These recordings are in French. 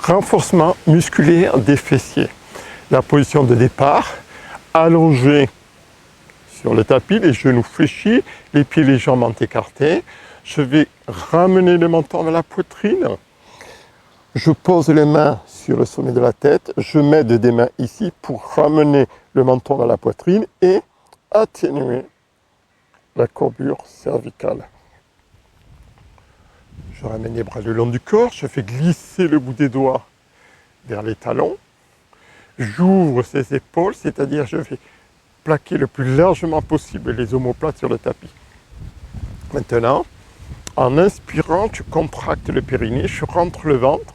Renforcement musculaire des fessiers. La position de départ, allongé sur le tapis, les genoux fléchis, les pieds légèrement écartés. Je vais ramener le menton vers la poitrine. Je pose les mains sur le sommet de la tête. Je mets des mains ici pour ramener le menton vers la poitrine et atténuer la courbure cervicale. Je ramène les bras le long du corps, je fais glisser le bout des doigts vers les talons. J'ouvre ses épaules, c'est-à-dire je vais plaquer le plus largement possible les omoplates sur le tapis. Maintenant, en inspirant, je contracte le périnée, je rentre le ventre.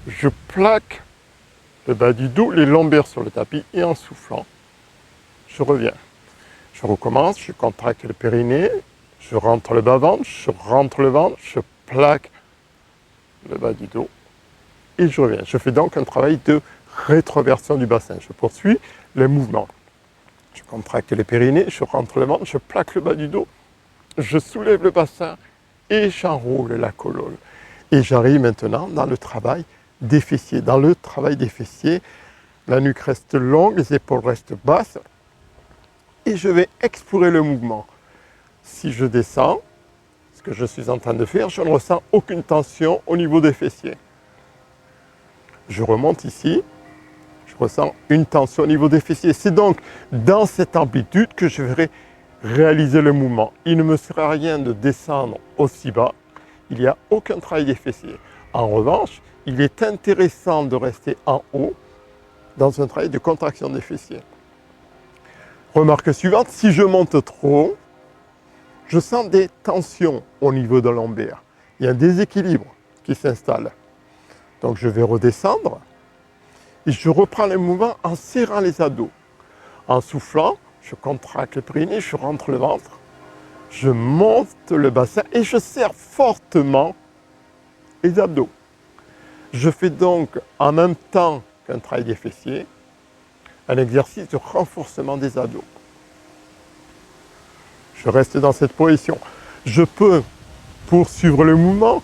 Je plaque le bas du dos, les lombaires sur le tapis et en soufflant, je reviens. Je recommence, je contracte le périnée, je rentre le bas-ventre, je rentre le ventre, je plaque le bas du dos et je reviens. Je fais donc un travail de rétroversion du bassin. Je poursuis le mouvement. Je contracte le périnée, je rentre le ventre, je plaque le bas du dos, je soulève le bassin et j'enroule la colonne. Et j'arrive maintenant dans le travail des fessiers. Dans le travail des fessiers, la nuque reste longue, les épaules restent basses et je vais explorer le mouvement. Si je descends, ce que je suis en train de faire, je ne ressens aucune tension au niveau des fessiers. Je remonte ici, je ressens une tension au niveau des fessiers. C'est donc dans cette amplitude que je vais réaliser le mouvement. Il ne me sert à rien de descendre aussi bas, il n'y a aucun travail des fessiers. En revanche, il est intéressant de rester en haut dans un travail de contraction des fessiers. Remarque suivante, si je monte trop, je sens des tensions au niveau de lombaire. Il y a un déséquilibre qui s'installe. Donc je vais redescendre et je reprends le mouvement en serrant les abdos. En soufflant, je contracte le périnée, je rentre le ventre, je monte le bassin et je serre fortement les abdos. Je fais donc en même temps qu'un travail des fessiers, un exercice de renforcement des abdos. Je reste dans cette position. Je peux poursuivre le mouvement,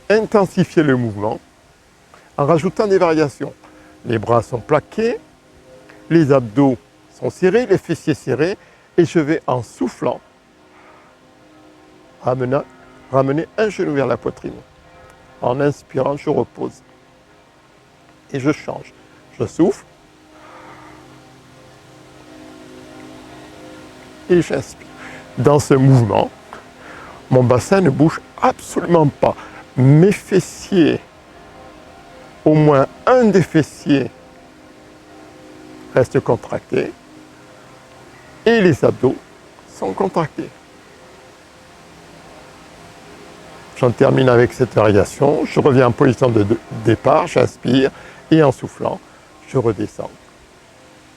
intensifier le mouvement en rajoutant des variations. Les bras sont plaqués, les abdos sont serrés, les fessiers serrés et je vais en soufflant ramener un genou vers la poitrine. En inspirant, je repose et je change. Je souffle et j'inspire. Dans ce mouvement, mon bassin ne bouge absolument pas. Mes fessiers, au moins un des fessiers reste contracté et les abdos sont contractés. J'en termine avec cette variation. Je reviens en position de départ, j'inspire et en soufflant, je redescends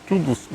tout doucement